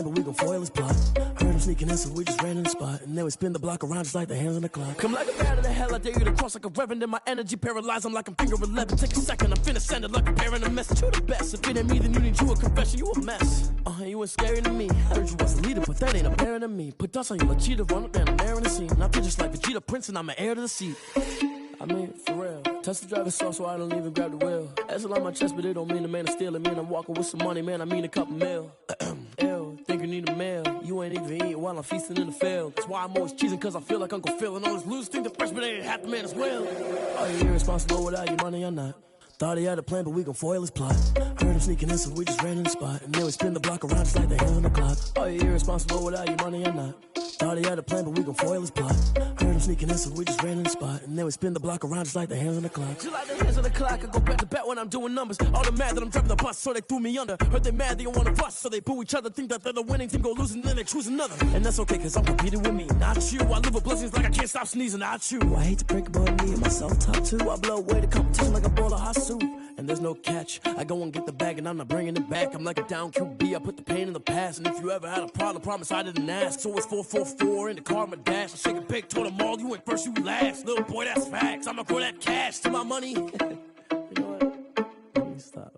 plan, but we gon' foil his plot. Heard him sneaking in, so we just ran in the spot. And then we spin the block around just like the hands on the clock. Come like a bat of the hell, I dare you to cross like a reverend. In my energy paralyzed, I'm like I'm finger 11. Take a second, I'm finna send it like a parent a message. You the best, if it ain't me, then you need you a confession. You a mess, you ain't scary to me. Heard you was a leader, but that ain't apparent to me. Put dust on you like cheetah, run up down the air in the scene. I feel just like Vegeta Prince and I'm an heir to the seat. I mean, for real. Touch the driver's soft so I don't even grab the wheel. That's on my chest, but it don't mean the man is stealing. Man, I'm walking with some money, man, I mean a couple mil. Ew, think you need a meal. You ain't even eating while I'm feasting in the field. That's why I'm always cheesing, cause I feel like Uncle Phil. And all this loose think the freshman ain't half the man as well. Are you irresponsible without your money or not? Thought he had a plan, but we gon' foil his plot. Heard him sneaking in, so we just ran in the spot. And then we spin the block around just like the hands on the clock. Are you irresponsible without your money or not? Thought he had a plan, but we gon' foil his plot. Heard him sneaking in, so we just ran in the spot. And then we spin the block around just like the hands on the clock. Just like the hands on the clock, I go back to back when I'm doing numbers. All the mad that I'm driving the bus, so they threw me under. Heard they mad, they don't wanna bust, so they boo each other. Think that they're the winning team, go losing, then they choose another. And that's okay, cause I'm competing with me, not you. I live with blessings like I can't stop sneezing, not you. I hate to break it, but me and myself top two. I blow away the competition like a bowl of hot soup. And there's no catch, I go and get the bag and I'm not bringing it back. I'm like a down QB, I put the pain in the past. And if you ever had a problem, promise I didn't ask. So it's 444 in the car, my dash. I shake a big, told them all, you ain't first, you last. Little boy, that's facts, I'ma grow that cash to my money. You know what, let me stop.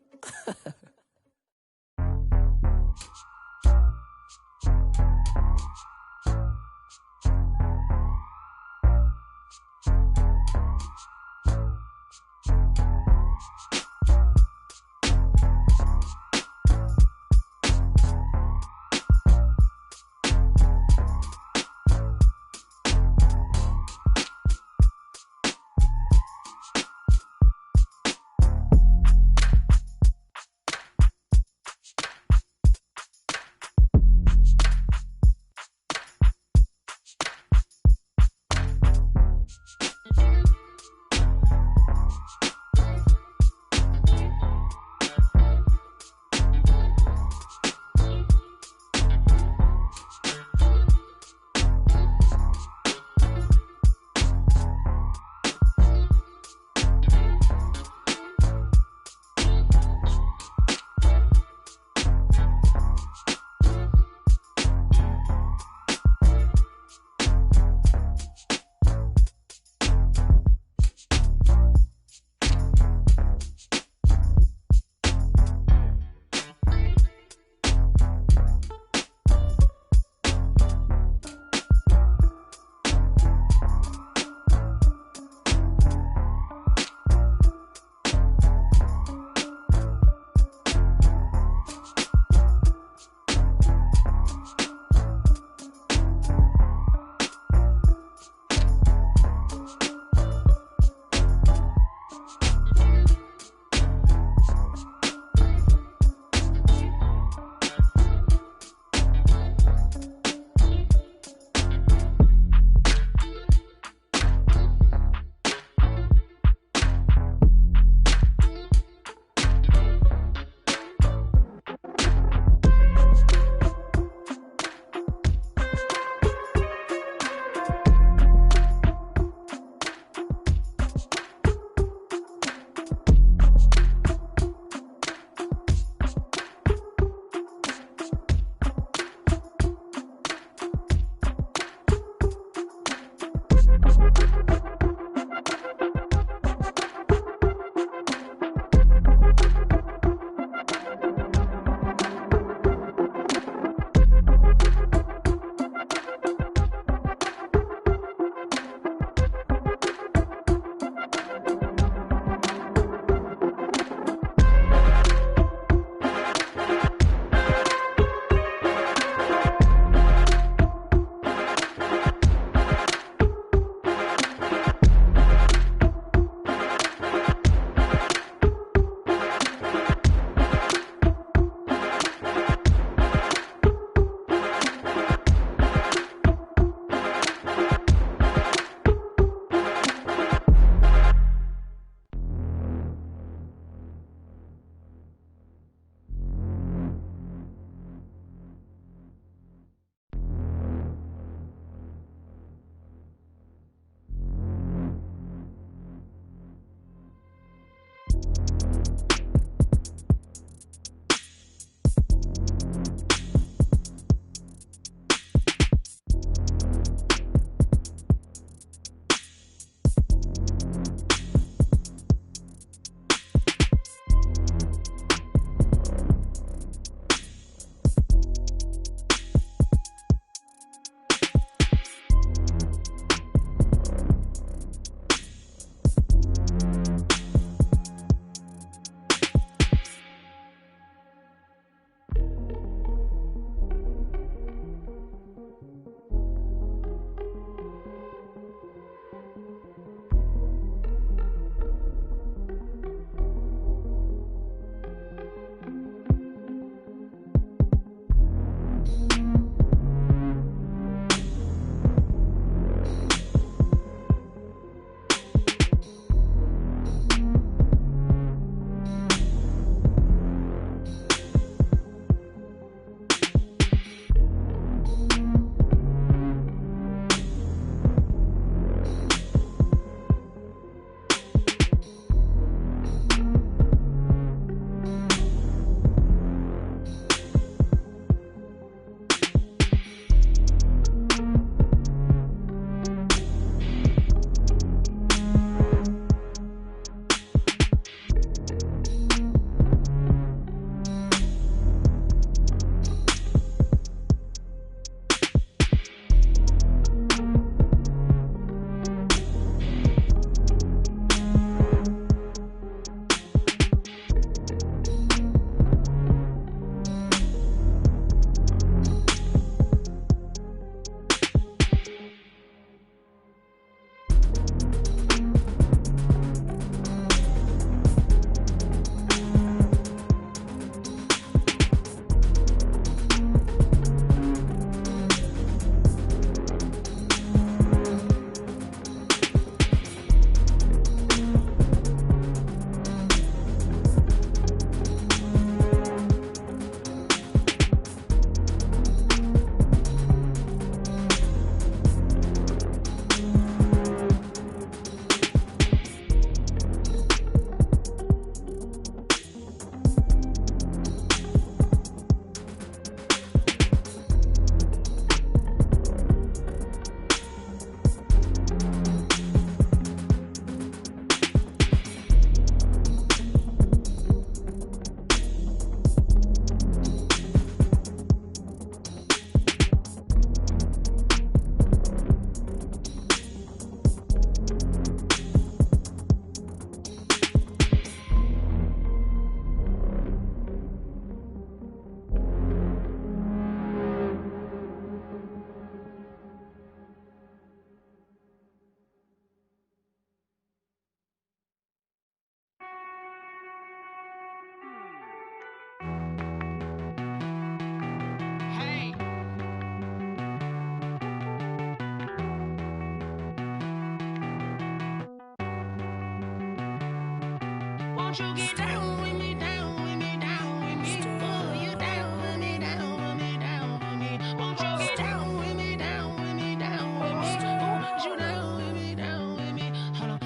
Won't you get down with me, down with me, down with me? Oh, you down with me, down with me, down with me. Won't you get down with me, down with me, down with me? Oh, you down with me, down with me? Hold on.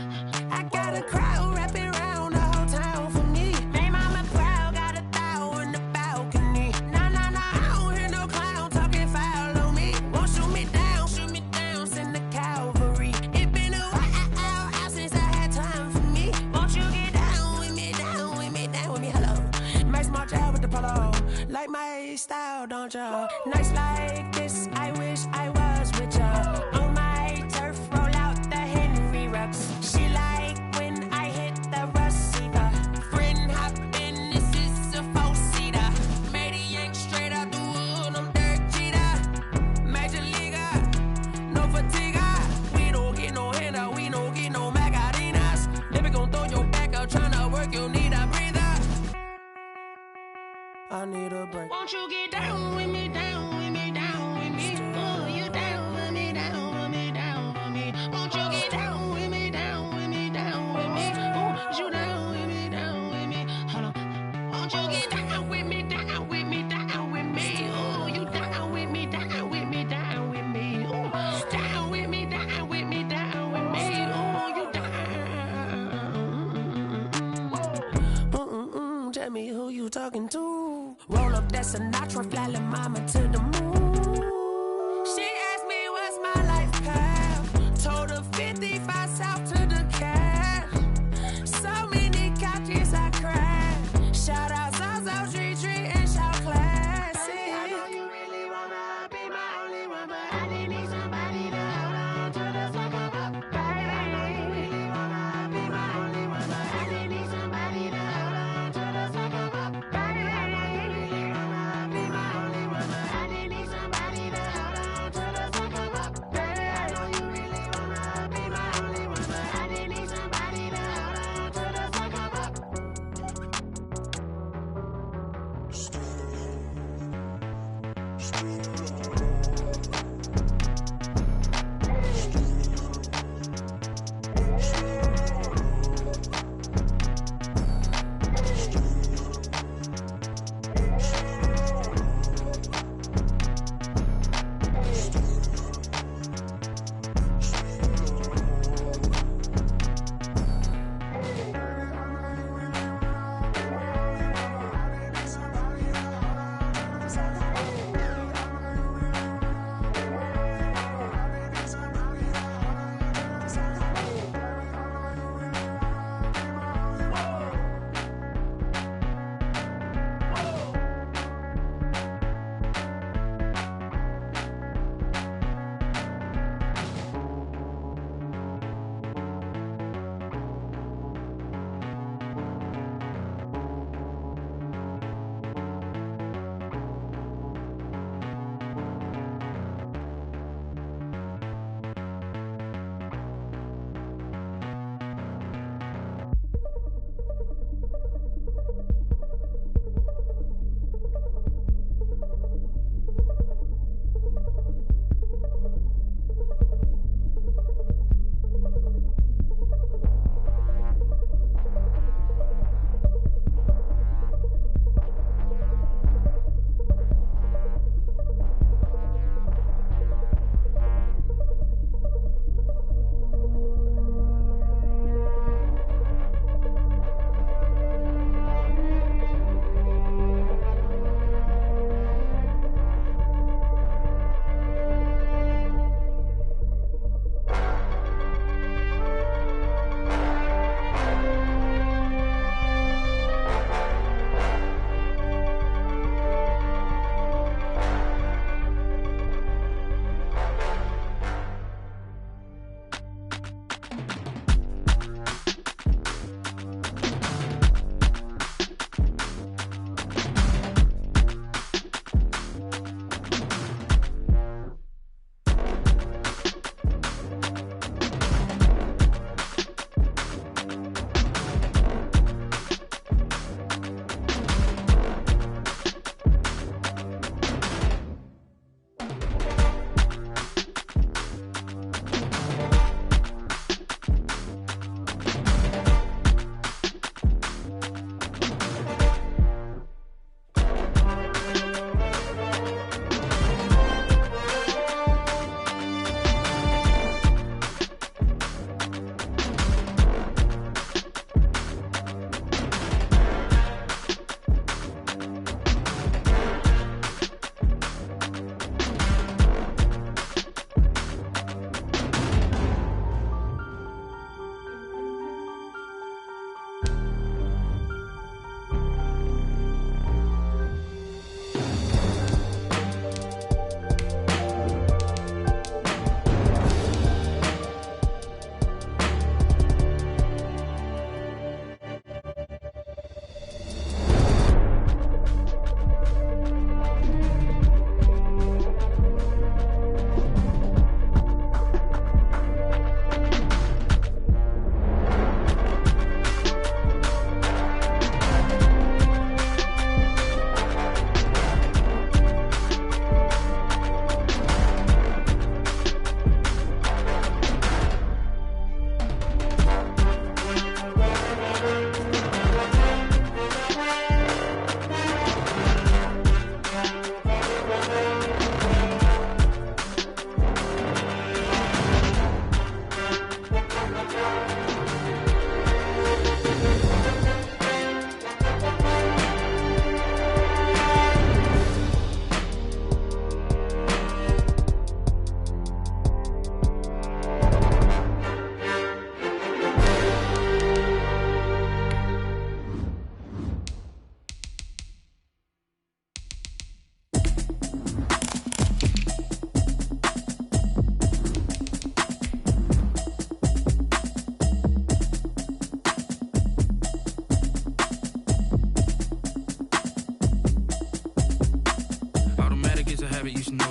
I got a crowd wrapping around the whole town for me. They mama proud, got a thou in the balcony. Nah, nah, nah, I don't hear no clown talking foul on me. Won't shoot me down, send the cavalry. It been a while since I had time for me. Won't you get down with me, down with me, down with me? Hello. Max March out with the polo. Like my style, don't ya? Nights like this, I wish I was with ya. On my turf, roll out the Henry Rux. She like when I hit the receiver. Friend hop in, this is a four-seater. Made a yank straight out the wood, I'm Derek Jeter. Major leaguer, no fatigue. We don't get no handout, we don't get no Macarinas. Never gon' throw your back out, tryna work, you need a breather. I need a break. Won't you get down with me, down with me, down with me? Oh, you down with me, down with me, down with me? Won't you get down with me, down with me, down with me? Oh, you down with me, down with me? Hold on. Won't you get down with me, down with me, down with me? Oh, you down with me, down with me, down with me? Oh, down with me, down with me, down with me? Oh, you down. Tell me who you talking to. Roll up that Sinatra, fly la mama to the moon. She asked me what's my life path. Told her 55 south to the cash. So many couches I crashed. Shout out Zazo, Tree, and shout classic. I know you really wanna be my only one, but I didn't need somebody to hold on to the sucker up. Baby, I know you really wanna be my only one, but I didn't need somebody to hold on to the sucker up. Baby, I know you really wanna be my only one, but I didn't need somebody to hold on to the sucker up. Baby, I know you really wanna be my only one, but I didn't need somebody to hold on to the sucker up.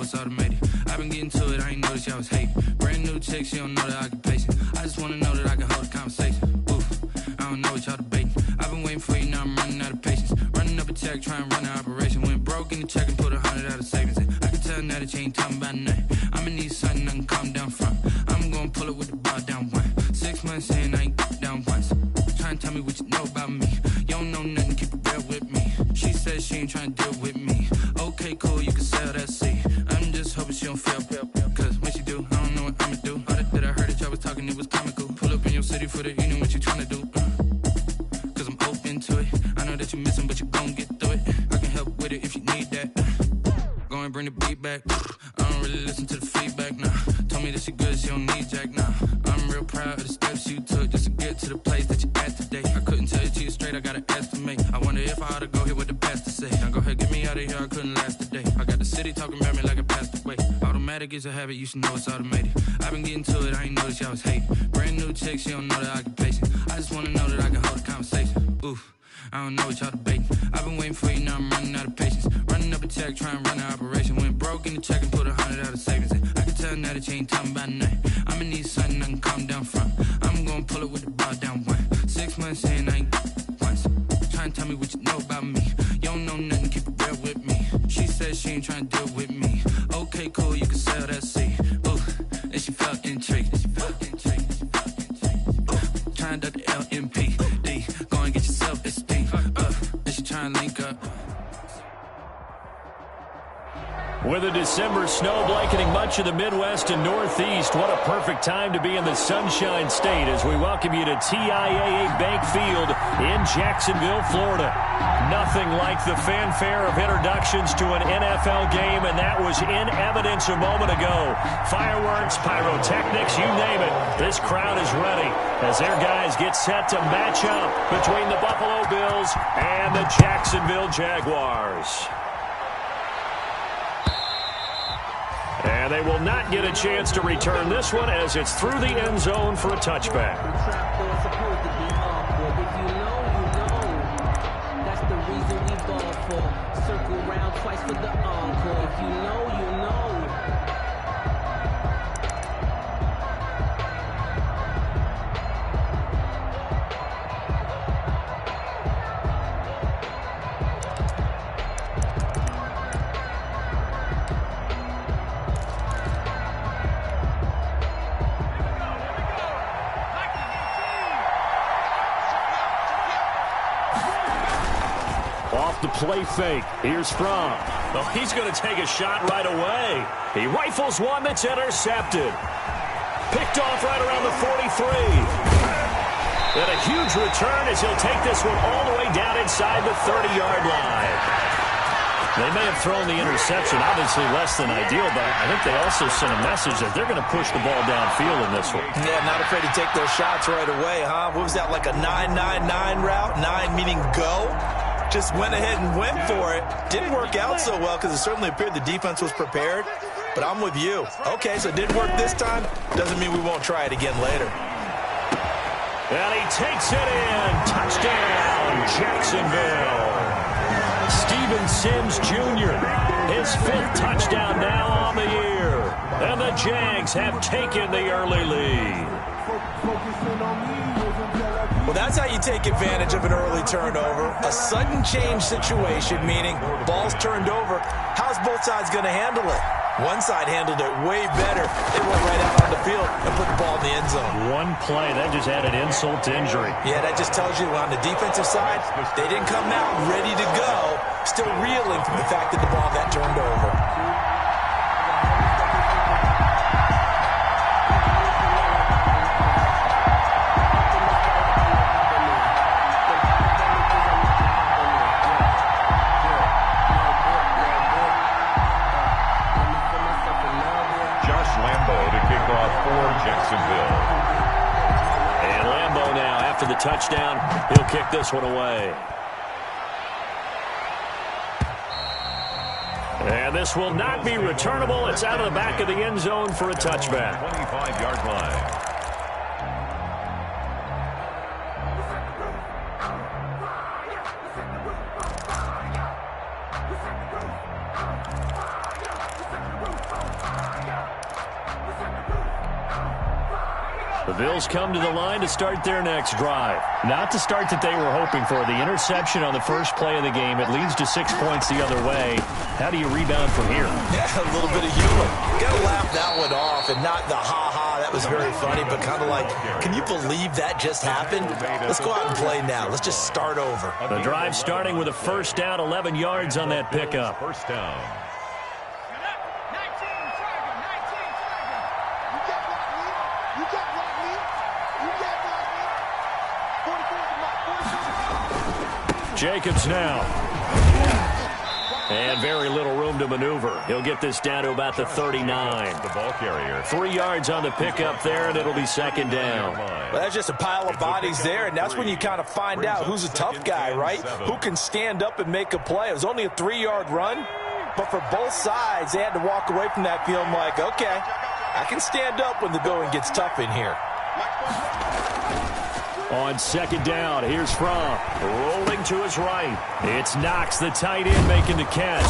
it's automated. I've been getting to it, I ain't noticed y'all was hating. Brand new chick, she don't know the occupation. I just wanna know that I can hold a conversation. Oof, I don't know what y'all debating. I've been waiting for you, now I'm running out of patience. Running up a check, trying to run an operation. Went broke in the check and put 100 out of savings in. I can tell now that you ain't talking about nothing. I'ma need something I can calm down from. I'm gonna pull it with the bar down one. 6 months in, I ain't down once. Trying to tell me what you know about me. You don't know nothing, keep it real with me. She says she ain't trying to deal with me. Okay, cool, you can sell that seed. I'm just hoping she don't fail. Cause when she do, I don't know what I'ma do. All that I heard that y'all was talking, it was comical. Pull up in your city for the evening, what you trying to do? Cause I'm open to it. I know that you're missing, but you gon' get through it. I can help with it if you need that. Go and bring the beat back. I don't really listen to the feedback, nah. Told me that she good, she don't need Jack, nah. I'm real proud of the steps you took just to get to the place that you at today. I couldn't tell you to you straight, I gotta estimate. I wonder if I ought to go here with the pastor say. Now go ahead, get me out of here, I couldn't last a day. I got the city talking about me like I passed away. Automatic is a habit, you should know it's automated. I've been getting to it, I ain't noticed y'all was hating. Brand new chick, she don't know the occupation. I just wanna know that I can hold a conversation. Oof, I don't know what y'all debating. I've been waiting for you, now I'm running out of patience. Running up a check, trying to run an operation. Went broke in the check and put 100 out of savings in. I can tell now that you ain't talking about nothing. I'ma need something I can calm down from. I'm gonna pull it with the bar down one. 6 months in, I ain't once. Trying to tell me what you know about me. You don't know nothing, keep it real with me. She says she ain't trying to deal with me. Okay, cool, you can sell that seed. Ooh, and she felt intrigued. Trying to duck the LMPD. Go and get your self-esteem up. And she trying to link up. With a December snow blanketing much of the Midwest and Northeast, what a perfect time to be in the Sunshine State as we welcome you to TIAA Bank Field in Jacksonville, Florida. Nothing like the fanfare of introductions to an NFL game, and that was in evidence a moment ago. Fireworks, pyrotechnics, you name it. This crowd is ready as their guys get set to match up between the Buffalo Bills and the Jacksonville Jaguars. And they will not get a chance to return this one as it's through the end zone for a touchback. That's the reason we ball for. Circle round twice for the encore. If you know, you know. Off the play fake. Here's Fromm. Oh, he's going to take a shot right away. He rifles one that's intercepted. Picked off right around the 43. And a huge return as he'll take this one all the way down inside the 30-yard line. They may have thrown the interception, obviously less than ideal, but I think they also sent a message that they're going to push the ball downfield in this one. Yeah, not afraid to take those shots right away, huh? What was that, like a 9-9-9 route? 9 meaning go? Just went ahead and went for it. Didn't work out so well because it certainly appeared the defense was prepared. But I'm with you. Okay, so it didn't work this time. Doesn't mean we won't try it again later. And he takes it in. Touchdown, Jacksonville. Steven Sims Jr., his 5th touchdown now on the year. And the Jags have taken the early lead. Well, that's how you take advantage of an early turnover. A sudden change situation, meaning ball's turned over. How's both sides going to handle it? One side handled it way better. They went right out on the field and put the ball in the end zone. One play, that just added insult to injury. Yeah, that just tells you on the defensive side, they didn't come out ready to go, still reeling from the fact that the ball got turned over. And Lambeau now, after the touchdown, he'll kick this one away. And this will not be returnable. It's out of the back of the end zone for a touchback. 25-yard line. The Bills come to the line to start their next drive. Not the start that they were hoping for. The interception on the first play of the game. It leads to 6 points the other way. How do you rebound from here? Yeah, a little bit of humor. Got to laugh that one off and not the ha-ha. That was very funny, but kind of like, can you believe that just happened? Let's go out and play now. Let's just start over. The drive starting with a first down, 11 yards on that pickup. First down. Jacobs now. And very little room to maneuver. He'll get this down to about the 39. The ball carrier. 3 yards on the pickup there, and it'll be second down. Well, that's just a pile of bodies there, and that's when you kind of find out who's a tough guy, right? Who can stand up and make a play. It was only a 3-yard run, but for both sides, they had to walk away from that feeling like, okay, I can stand up when the going gets tough in here. On second down, here's Fromm. Rolling to his right. It's Knox, the tight end, making the catch.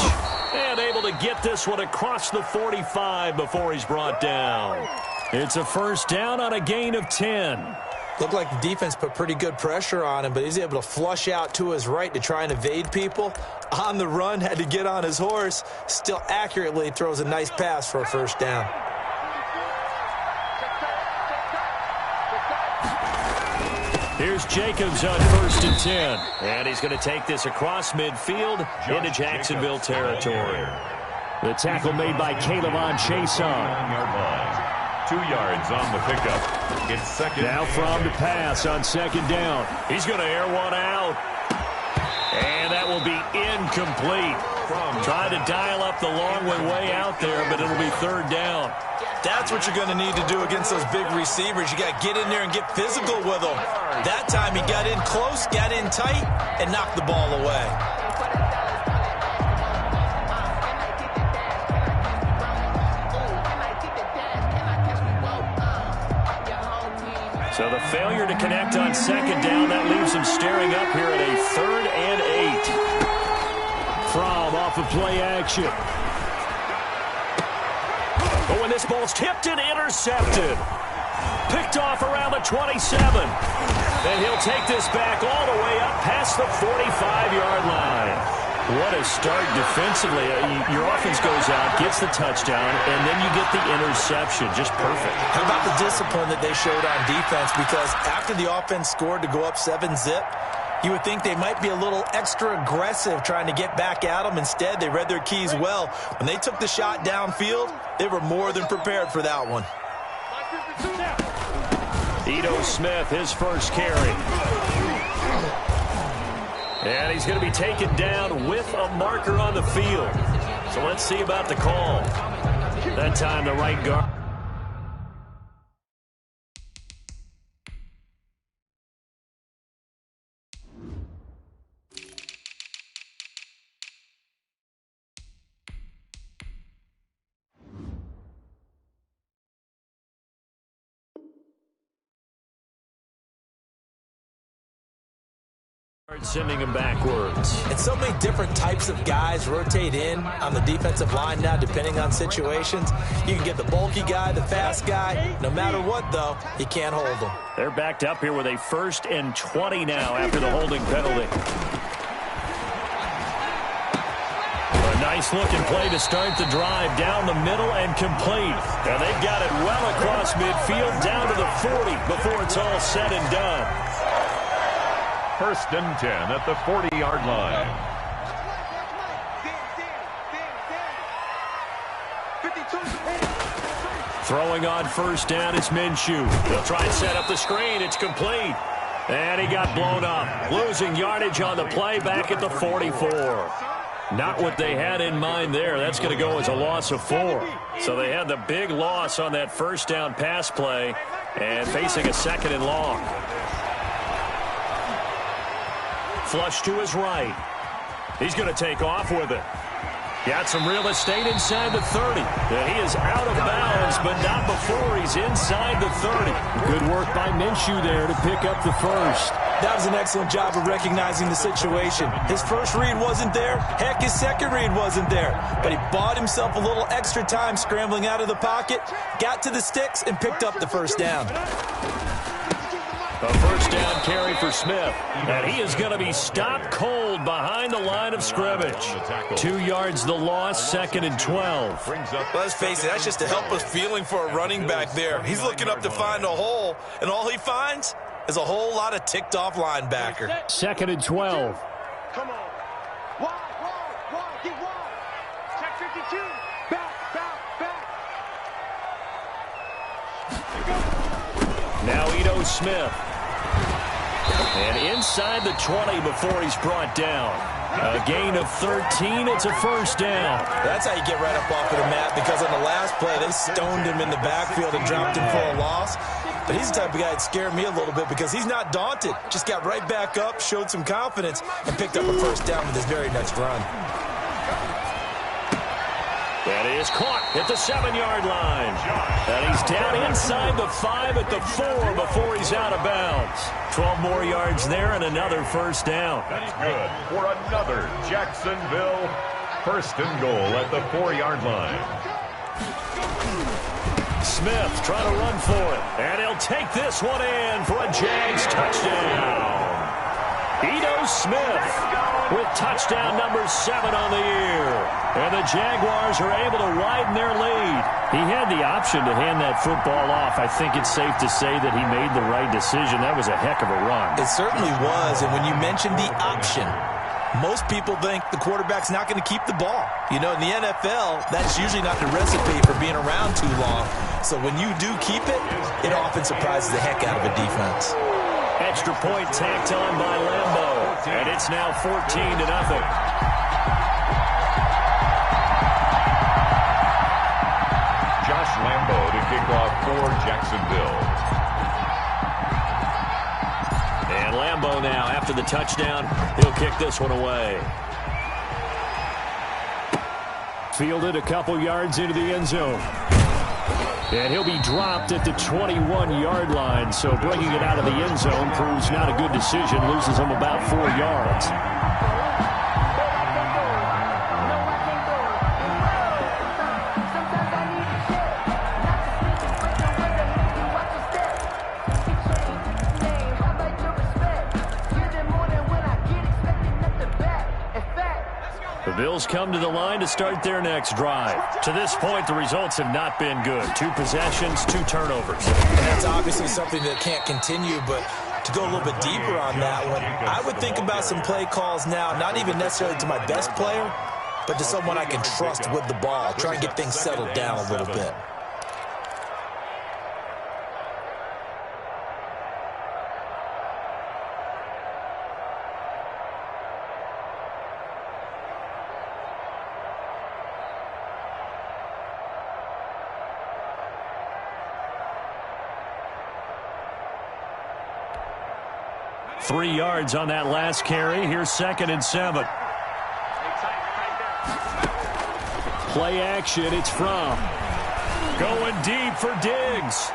And able to get this one across the 45 before he's brought down. It's a first down on a gain of 10. Looked like the defense put pretty good pressure on him, but he's able to flush out to his right to try and evade people. On the run, had to get on his horse. Still accurately throws a nice pass for a first down. Here's Jacobs on first and 10. And he's going to take this across midfield into Jacksonville territory. The tackle made by K'Lavon Chaisson. 2 yards on the pickup. It's second. Now Fromm to pass on second down. He's going to air one out. And that will be incomplete. Trying to dial up the long way out there, but it'll be third down. That's what you're going to need to do against those big receivers. You got to get in there and get physical with them. That time he got in close, got in tight, and knocked the ball away. So the failure to connect on second down, that leaves him staring up here at a 3rd and 8. Fromm off of play action. Oh, and this ball's tipped and intercepted. Picked off around the 27. And he'll take this back all the way up past the 45-yard line. What a start defensively. Your offense goes out, gets the touchdown, and then you get the interception. Just perfect. How about the discipline that they showed on defense? Because after the offense scored to go up 7-zip, you would think they might be a little extra aggressive trying to get back at them. Instead, they read their keys well. When they took the shot downfield, they were more than prepared for that one. Ito Smith, his first carry. And he's going to be taken down with a marker on the field. So let's see about the call. That time the right guard. Sending him backwards. And so many different types of guys rotate in on the defensive line now, depending on situations. You can get the bulky guy, the fast guy. No matter what, though, you can't hold them. They're backed up here with a 1st and 20 now after the holding penalty. A nice-looking play to start the drive down the middle and complete. And they've got it well across midfield down to the 40 before it's all said and done. 1st and 10 at the 40-yard line. Throwing on first down is Minshew. They'll try and set up the screen. It's complete. And he got blown up. Losing yardage on the play back at the 44. Not what they had in mind there. That's going to go as a loss of 4. So they had the big loss on that first down pass play and facing a 2nd and long. Flush to his right. He's going to take off with it. Got some real estate inside the 30. He is out of bounds, but not before he's inside the 30. Good work by Minshew there to pick up the first. That was an excellent job of recognizing the situation. His first read wasn't there. Heck, his second read wasn't there. But he bought himself a little extra time scrambling out of the pocket, got to the sticks, and picked up the first down. A first down carry for Smith. And he is going to be stopped cold behind the line of scrimmage. 2 yards the loss, 2nd and 12. Let's face it, that's just a helpless feeling for a running back there. He's looking up to find a hole, and all he finds is a whole lot of ticked-off linebacker. 2nd and 12. Come on. Wide, get wide. Check 52. Back. Now Ito Smith. And inside the 20 before he's brought down. A gain of 13. It's a first down. That's how you get right up off of the mat, because on the last play, they stoned him in the backfield and dropped him for a loss. But he's the type of guy that scared me a little bit because he's not daunted. Just got right back up, showed some confidence, and picked up a first down with his very next run. That is caught at the 7-yard line. And he's down inside the 5 at the 4 before he's out of bounds. 12 more yards there and another first down. That's good for another Jacksonville first and goal at the 4-yard line. Smith trying to run for it. And he'll take this one in for a Jags touchdown. Ito Smith with touchdown number 7 on the year. And the Jaguars are able to widen their lead. He had the option to hand that football off. I think it's safe to say that he made the right decision. That was a heck of a run. It certainly was. And when you mentioned the option, most people think the quarterback's not going to keep the ball. You know, in the NFL, that's usually not the recipe for being around too long. So when you do keep it, it often surprises the heck out of a defense. Extra point tacked on by Lambo. And it's now 14-0. Josh Lambo to kick off for Jacksonville. And Lambo now, after the touchdown, he'll kick this one away. Fielded a couple yards into the end zone. And he'll be dropped at the 21-yard line. So bringing it out of the end zone proves not a good decision. Loses him about 4 yards. The Bills come to the line to start their next drive. To this point, the results have not been good. 2 possessions, 2 turnovers. And that's obviously something that can't continue, but to go a little bit deeper on that one, I would think about some play calls now, not even necessarily to my best player, but to someone I can trust with the ball. Try and get things settled down a little bit. Three yards on that last carry. Here's 2nd and 7. Play action. It's Fromm. Going deep for Diggs.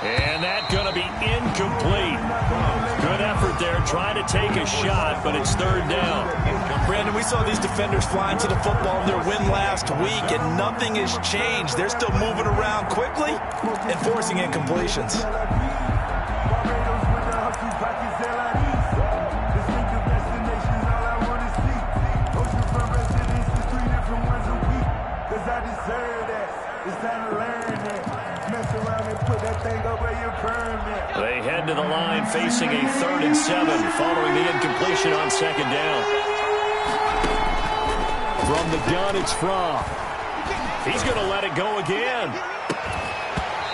And that's going to be incomplete. Good effort there, trying to take a shot, but it's 3rd down. Brandon, we saw these defenders flying to the football in their win last week, and nothing has changed. They're still moving around quickly and forcing incompletions. They head to the line facing a 3rd and 7 following the incompletion on 2nd down. From the gun, it's Fromm. He's going to let it go again.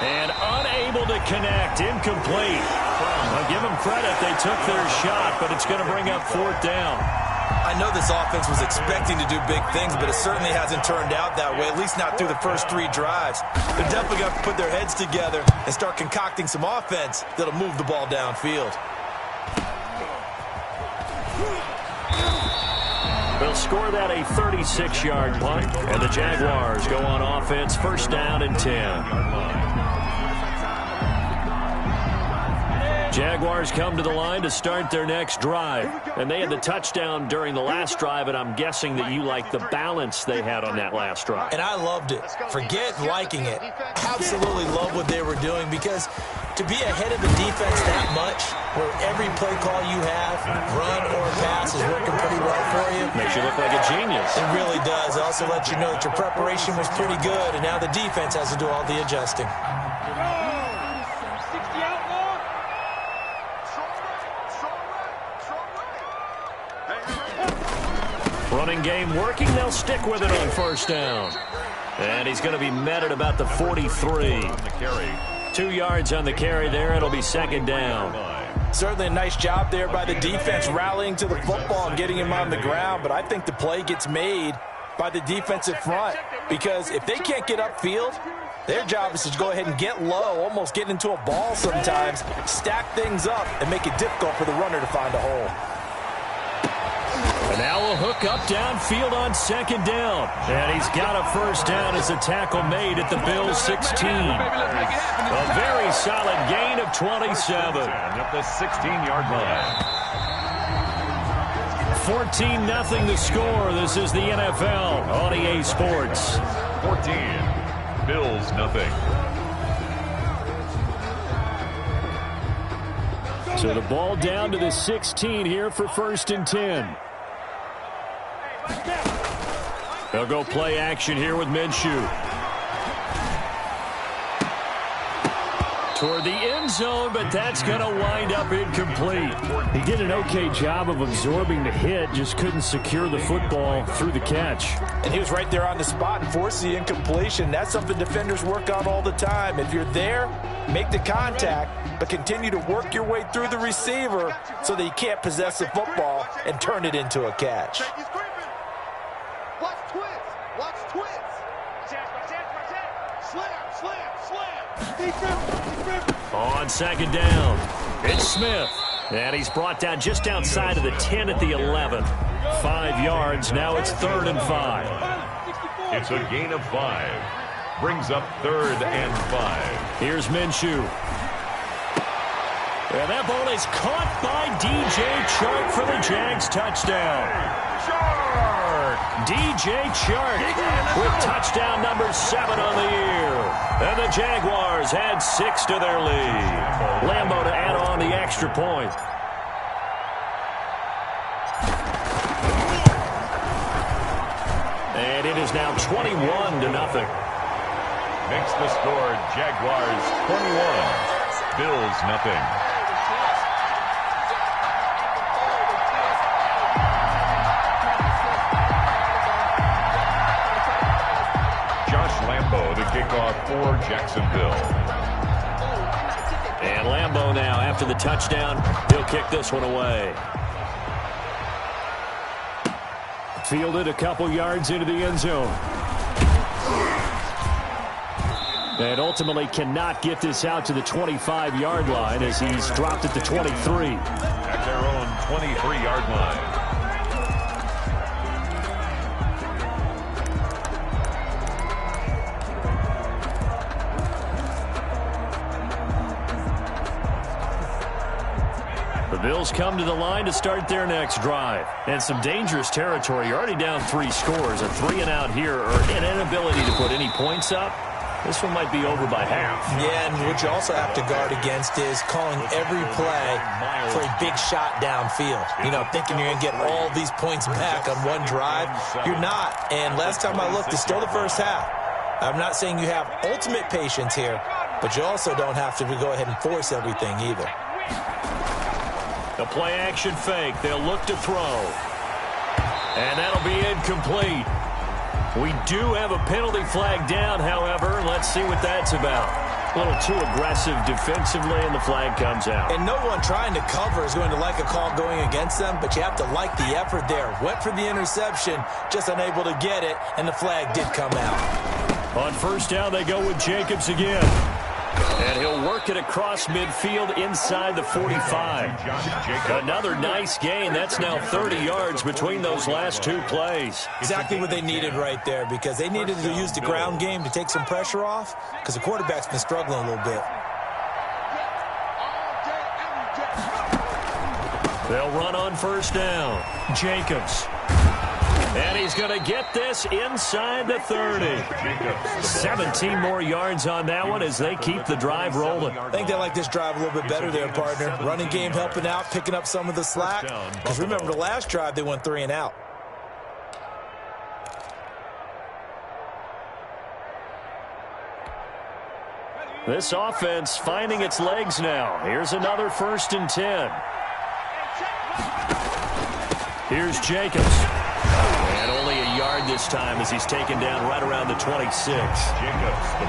And unable to connect, incomplete. I'll give them credit, they took their shot, but it's going to bring up 4th down. I know this offense was expecting to do big things, but it certainly hasn't turned out that way, at least not through the first 3 drives. They're definitely going to put their heads together and start concocting some offense that'll move the ball downfield. They'll score that a 36-yard punt, and the Jaguars go on offense, 1st down and 10. Jaguars come to the line to start their next drive. And they had the touchdown during the last drive, and I'm guessing that you like the balance they had on that last drive. And I loved it. Forget liking it. Absolutely love what they were doing, because to be ahead of the defense that much, where every play call you have, run or pass, is working pretty well for you. Makes you look like a genius. It really does. It also lets you know that your preparation was pretty good, and now the defense has to do all the adjusting. Running game working. They'll stick with it on first down. And he's going to be met at about the 43. 2 yards on the carry there. It'll be second down. Certainly a nice job there by the defense rallying to the football and getting him on the ground. But I think the play gets made by the defensive front, because if they can't get upfield, their job is to go ahead and get low, almost get into a ball sometimes, stack things up, and make it difficult for the runner to find a hole. And now a hook up downfield on second down. And he's got a first down as a tackle made at the Bills' 16. A very solid gain of 27. At the 16-yard line. 14-0 the score. This is the NFL on EA Sports. 14. Bills nothing. So the ball down to the 16 here for 1st and 10. They'll go play action here with Minshew. Toward the end zone, but that's going to wind up incomplete. He did an okay job of absorbing the hit, just couldn't secure the football through the catch. And he was right there on the spot and forced the incompletion. That's something defenders work on all the time. If you're there, make the contact, but continue to work your way through the receiver so that you can't possess the football and turn it into a catch. Watch twist. Watch twist. On second down, it's Smith. And he's brought down just outside of the 10 at the 11. 5 yards. Now it's 3rd and 5. It's a gain of 5. Brings up 3rd and 5. Here's Minshew. And that ball is caught by DJ Chark for the Jags touchdown. DJ Chark with touchdown number 7 on the year. And the Jaguars add 6 to their lead. Lambo to add on the extra point. And it is now 21-0. Makes the score Jaguars 21, Bills nothing. Lambo to kick off for Jacksonville. And Lambo now, after the touchdown, he'll kick this one away. Fielded a couple yards into the end zone. And ultimately cannot get this out to the 25-yard line as he's dropped at the 23. At their own 23-yard line. The Bills come to the line to start their next drive. And some dangerous territory. You're already down 3 scores. A 3-and-out here, or an inability to put any points up. This one might be over by half. Yeah, and what you also have to guard against is calling every play for a big shot downfield. You know, thinking you're going to get all these points back on one drive. You're not. And last time I looked, it's still the first half. I'm not saying you have ultimate patience here, but you also don't have to go ahead and force everything either. The play-action fake. They'll look to throw. And that'll be incomplete. We do have a penalty flag down, however. Let's see what that's about. A little too aggressive defensively, and the flag comes out. And no one trying to cover is going to like a call going against them, but you have to like the effort there. Went for the interception, just unable to get it, and the flag did come out. On first down, they go with Jacobs again. And he'll work it across midfield inside the 45. Another nice gain. That's now 30 yards between those last 2 plays. Exactly what they needed right there, because they needed to use the ground game to take some pressure off, because the quarterback's been struggling a little bit. They'll run on first down. Jacobs. And he's going to get this inside the 30. 17 more yards on that one as they keep the drive rolling. I think they like this drive a little bit better there, partner. Running game helping out, picking up some of the slack. Because remember, the last drive, they went 3 and out. This offense finding its legs now. Here's another 1st and 10. Here's Jacobs. And only a yard this time as he's taken down right around the 26. Jacobs, the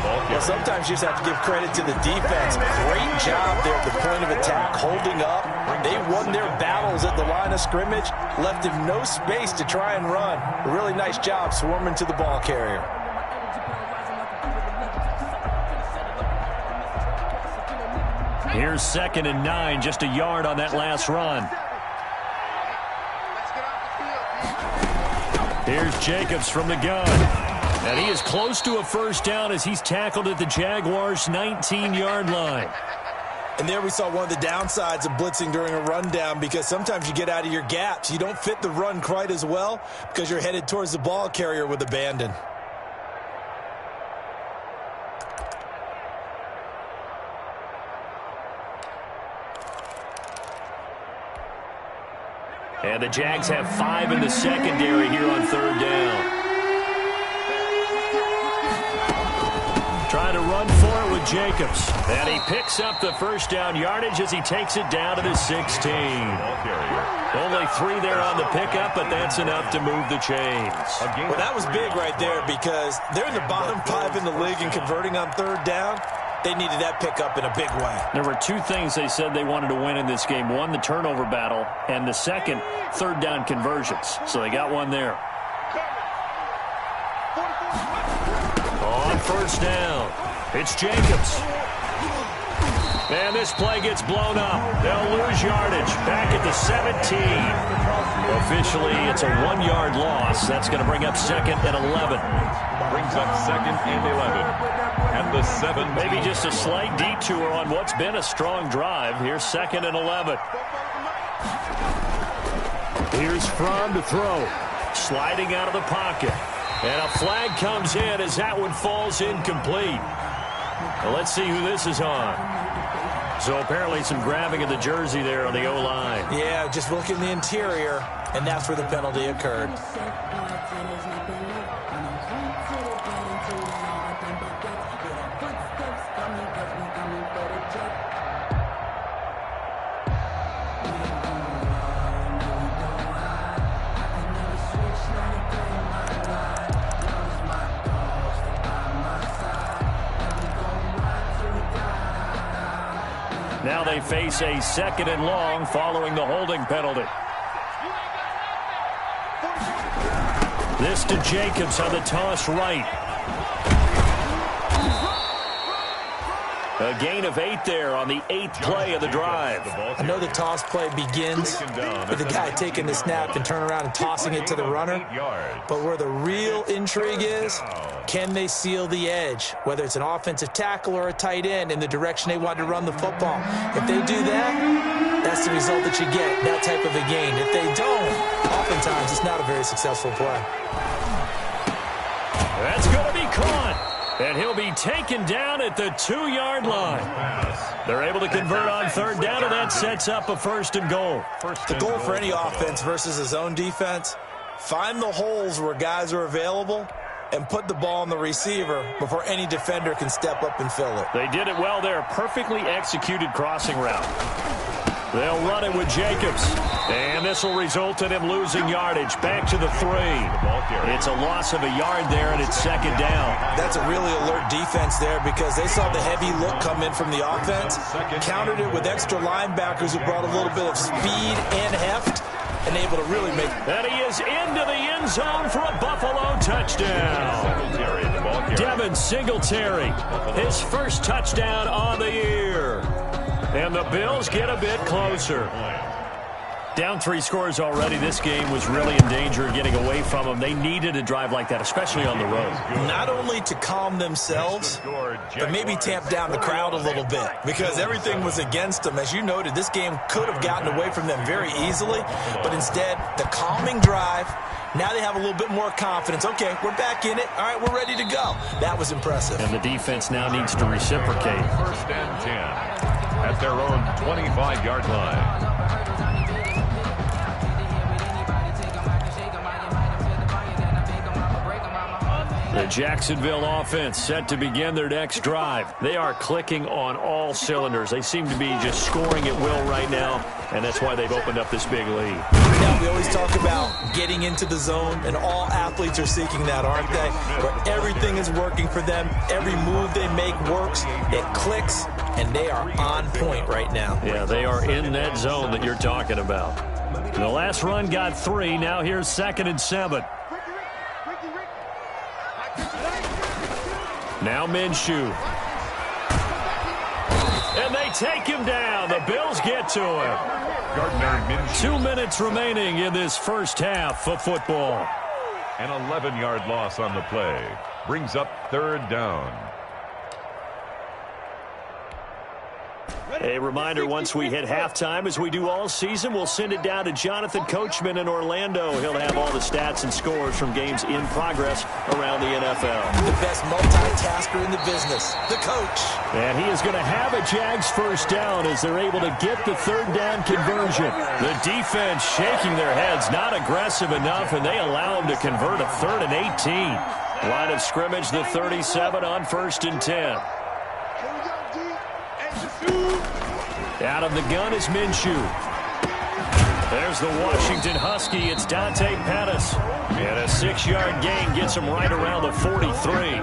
ball carrier. Well, sometimes you just have to give credit to the defense. Great job there at the point of attack, holding up. They won their battles at the line of scrimmage, left him no space to try and run. A really nice job swarming to the ball carrier. Here's 2nd and 9, just a yard on that last run. Here's Jacobs from the gun. And he is close to a first down as he's tackled at the Jaguars' 19-yard line. And there we saw one of the downsides of blitzing during a rundown, because sometimes you get out of your gaps. You don't fit the run quite as well because you're headed towards the ball carrier with abandon. And the Jags have 5 in the secondary here on 3rd down. Trying to run for it with Jacobs. And he picks up the first down yardage as he takes it down to the 16. Only 3 there on the pickup, but that's enough to move the chains. Well, that was big right there because they're in the bottom 5 in the league and converting on 3rd down. They needed that pickup in a big way. There were 2 things they said they wanted to win in this game. One, the turnover battle, and the second, 3rd down conversions. So they got one there. On first down, it's Jacobs. And this play gets blown up. They'll lose yardage back at the 17. Officially, it's a 1-yard loss. That's going to bring up 2nd and 11. Brings up 2nd and 11. At the 7. Maybe just a slight detour on what's been a strong drive. Here's 2nd and 11. Here's Fromm to throw. Sliding out of the pocket. And a flag comes in as that one falls incomplete. Well, let's see who this is on. So apparently some grabbing of the jersey there on the O-line. Yeah, just look in the interior, and that's where the penalty occurred. Now they face a 2nd and long following the holding penalty. This to Jacobs on the toss right. A gain of 8 there on the 8th play of the drive. I know the toss play begins with the guy taking the snap and turn around and tossing it to the runner. But where the real intrigue is, can they seal the edge? Whether it's an offensive tackle or a tight end in the direction they want to run the football. If they do that, that's the result that you get, that type of a gain. If they don't, oftentimes it's not a very successful play. That's going to be caught. And he'll be taken down at the 2-yard line. They're able to convert on 3rd down, and that sets up a 1st and goal. The goal for any offense versus his own defense, find the holes where guys are available and put the ball on the receiver before any defender can step up and fill it. They did it well there. Perfectly executed crossing route. They'll run it with Jacobs. And this will result in him losing yardage. Back to the 3. It's a loss of a yard there, and it's 2nd down. That's a really alert defense there because they saw the heavy look come in from the offense, countered it with extra linebackers who brought a little bit of speed and heft, and able to really make... And he is into the end zone for a Buffalo touchdown. Devin Singletary, his first touchdown on the year. And the Bills get a bit closer. Down 3 scores already. This game was really in danger of getting away from them. They needed a drive like that, especially on the road. Not only to calm themselves, but maybe tamp down the crowd a little bit because everything was against them. As you noted, this game could have gotten away from them very easily, but instead, the calming drive, now they have a little bit more confidence. Okay, we're back in it. All right, we're ready to go. That was impressive. And the defense now needs to reciprocate. First and 10 at their own 25-yard line. The Jacksonville offense set to begin their next drive. They are clicking on all cylinders. They seem to be just scoring at will right now, and that's why they've opened up this big lead. Now, we always talk about getting into the zone, and all athletes are seeking that, aren't they? Where everything is working for them. Every move they make works. It clicks, and they are on point right now. Yeah, they are in that zone that you're talking about. The last run got 3. Now here's 2nd and 7. Now Minshew. And they take him down. The Bills get to him. Gardner Minshew. 2 minutes remaining in this first half of football. An 11-yard loss on the play. Brings up 3rd down. A reminder, once we hit halftime, as we do all season, we'll send it down to Jonathan Coachman in Orlando. He'll have all the stats and scores from games in progress around the NFL. The best multitasker in the business, the coach. And he is going to have a Jags first down as they're able to get the 3rd down conversion. The defense shaking their heads, not aggressive enough, and they allow him to convert a 3rd and 18. Line of scrimmage, the 37 on 1st and 10. Out of the gun is Minshew. There's the Washington Husky. It's Dante Pettis. And a 6-yard gain gets him right around the 43.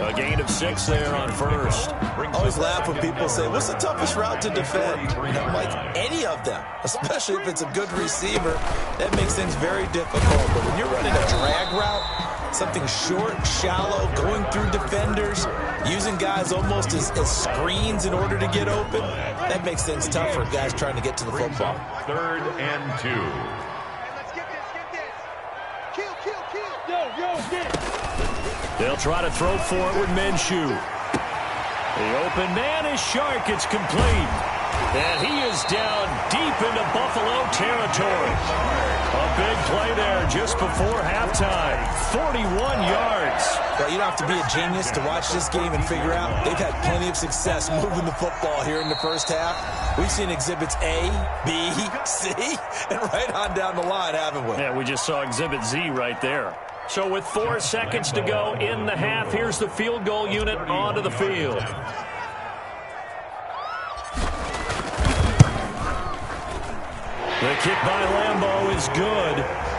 A gain of 6 there on 1st. I always laugh when people say, what's the toughest route to defend? And I'm like, any of them, especially if it's a good receiver. That makes things very difficult. But when you're running a drag route, something short, shallow, going through defenders, using guys almost as screens in order to get open, that makes things tough for guys trying to get to the football. 3rd and 2. Let's get this. Kill. Yo, get it. They'll try to throw for it with Minshew. The open man is Shark. It's complete. And he is down deep into Buffalo territory. A big play there just before halftime. 41 yards. Well, you don't have to be a genius to watch this game and figure out they've had plenty of success moving the football here in the first half. We've seen exhibits A, B, C, and right on down the line, haven't we? Yeah, we just saw exhibit Z right there. So with 4 seconds to go in the half, here's the field goal unit onto the field. The kick by Lambeau is good,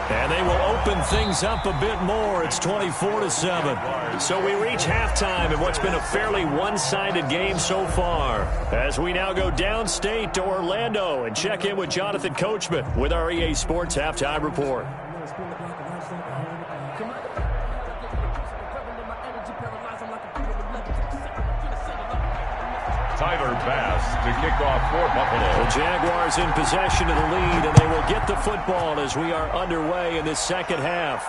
and they will open things up a bit more. It's 24-7. So we reach halftime in what's been a fairly one-sided game so far. As we now go downstate to Orlando and check in with Jonathan Coachman with our EA Sports Halftime Report. Tyler Bass to kick off for Buffalo. The Jaguars in possession of the lead, and they will get the football as we are underway in this second half.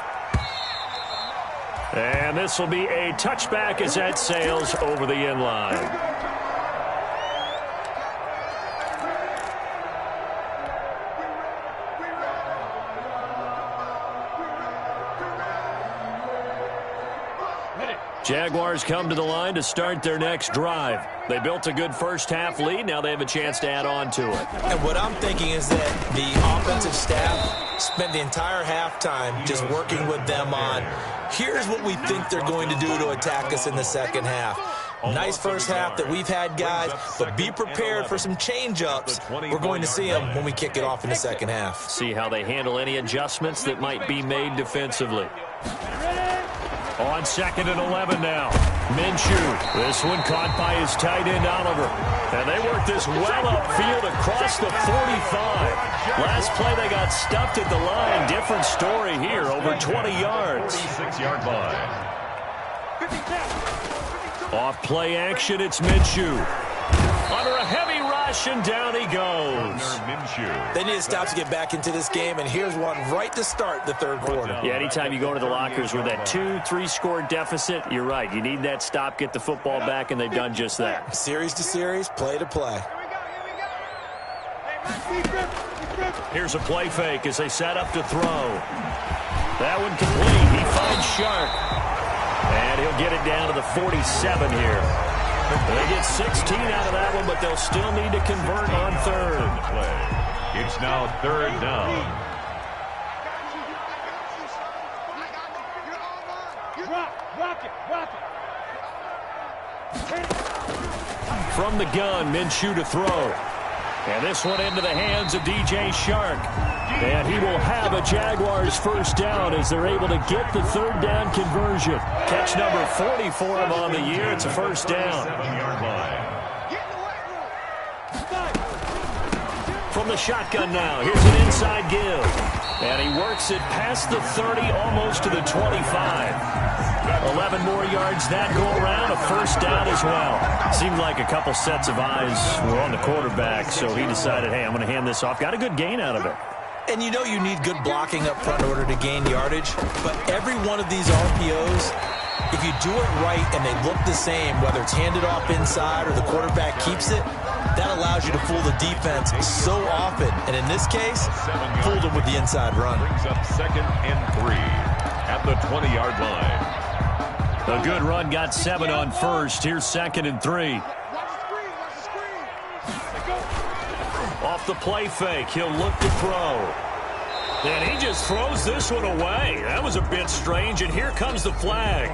And this will be a touchback as that sails over the end line. Jaguars come to the line to start their next drive. They built a good first half lead. Now they have a chance to add on to it. And what I'm thinking is that the offensive staff spent the entire halftime just working with them on, here's what we think they're going to do to attack us in the second half. Nice first half that we've had, guys, but be prepared for some change-ups. We're going to see them when we kick it off in the second half. See how they handle any adjustments that might be made defensively. On 2nd and 11 now. Minshew. This one caught by his tight end, Oliver. And they work this well upfield across the 45. Last play they got stuffed at the line. Different story here, over 20 yards. 46-yard line. Off play action, it's Minshew. under a heavy rush, and down he goes. They need to stop to get back into this game, and here's one right to start the third quarter. Yeah, anytime you go to the lockers with that 2-3 score deficit, you're right. You need that stop, get the football back, and they've done just that. Series to series, play to play. Here's a play fake as they set up to throw. That one complete. He finds Shark. And he'll get it down to the 47 here. They get 16 out of that one, but they'll still need to convert on third. It's now third down. From the gun, Minshew to throw. And this one into the hands of DJ Shark. And he will have a Jaguars first down as they're able to get the third down conversion. Catch number 40 for him on the year. It's a first down. From the shotgun now, here's an inside give. And he works it past the 30, almost to the 25. 11 more yards that go around, a first down as well. Seemed like a couple sets of eyes were on the quarterback, so he decided, hey, I'm going to hand this off. Got a good gain out of it. And you know you need good blocking up front in order to gain yardage, but every one of these RPOs, if you do it right and they look the same, whether it's handed off inside or the quarterback keeps it, that allows you to fool the defense so often. And in this case, fooled them with the inside run. Brings up 2nd and 3 at the 20-yard line. A good run, got 7 on first. Here's 2nd and 3. Off the play fake, he'll look to throw. And he just throws this one away. That was a bit strange, and here comes the flag.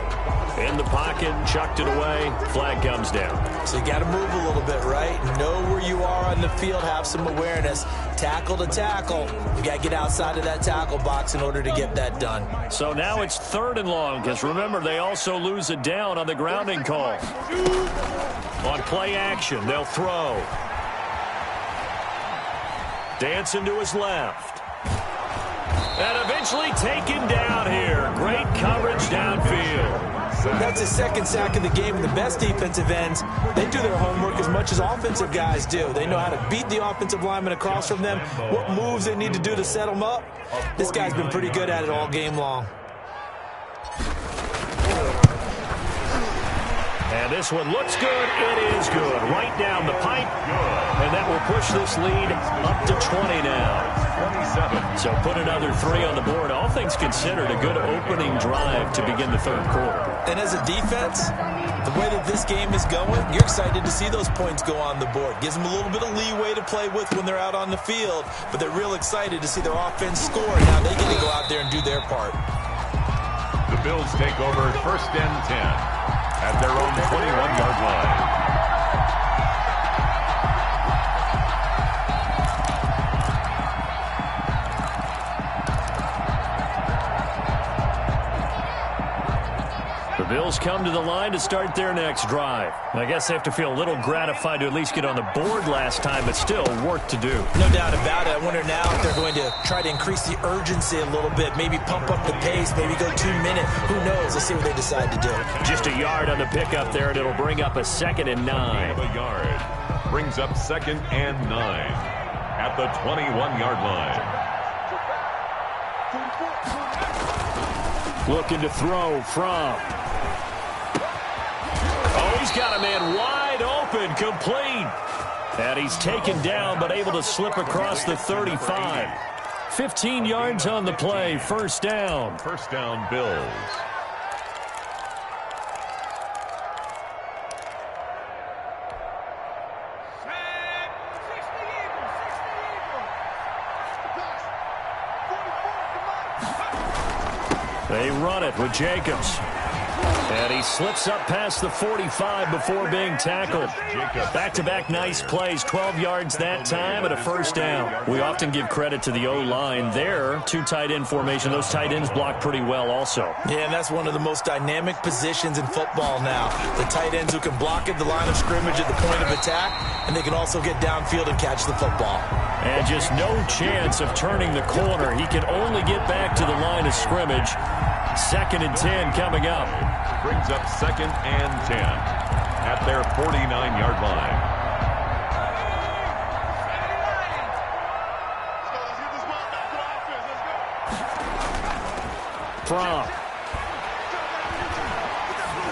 In the pocket, chucked it away, flag comes down. So you got to move a little bit, right? Know where you are on the field, have some awareness. Tackle to tackle. You got to get outside of that tackle box in order to get that done. So now it's 3rd and long, because remember, they also lose it down on the grounding call. On play action, they'll throw. Dancing to his left. And eventually taken down here. Great coverage downfield. That's his 2nd sack of the game. And the best defensive ends, they do their homework as much as offensive guys do. They know how to beat the offensive lineman across from them, what moves they need to do to set them up. This guy's been pretty good at it all game long. And this one looks good. It is good. Right down the pipe. And that will push this lead up to 20 now. 27. So put another 3 on the board. All things considered, a good opening drive to begin the third quarter. And as a defense, the way that this game is going, you're excited to see those points go on the board. Gives them a little bit of leeway to play with when they're out on the field, but they're real excited to see their offense score. Now they get to go out there and do their part. The Bills take over 1st and 10 at their own 21-yard line. Bills come to the line to start their next drive. I guess they have to feel a little gratified to at least get on the board last time, but still work to do. No doubt about it. I wonder now if they're going to try to increase the urgency a little bit, maybe pump up the pace, maybe go 2 minutes. Who knows? Let's see what they decide to do. Just a yard on the pickup there, and it'll bring up a 2nd and 9. A yard. Brings up 2nd and 9 at the 21-yard line. Looking to throw from. Oh, he's got a man wide open, complete. And he's taken down, but able to slip across the 35. 15 yards on the play, first down. First down, Bills. They run it with Jacobs. And he slips up past the 45 before being tackled. Back-to-back nice plays, 12 yards that time and a first down. We often give credit to the O-line there. 2 tight end formation. Those tight ends block pretty well also. Yeah, and that's one of the most dynamic positions in football now. The tight ends who can block at the line of scrimmage at the point of attack, and they can also get downfield and catch the football. And just no chance of turning the corner. He can only get back to the line of scrimmage. 2nd and 10 coming up. Brings up 2nd and 10 at their 49-yard line. Fromm.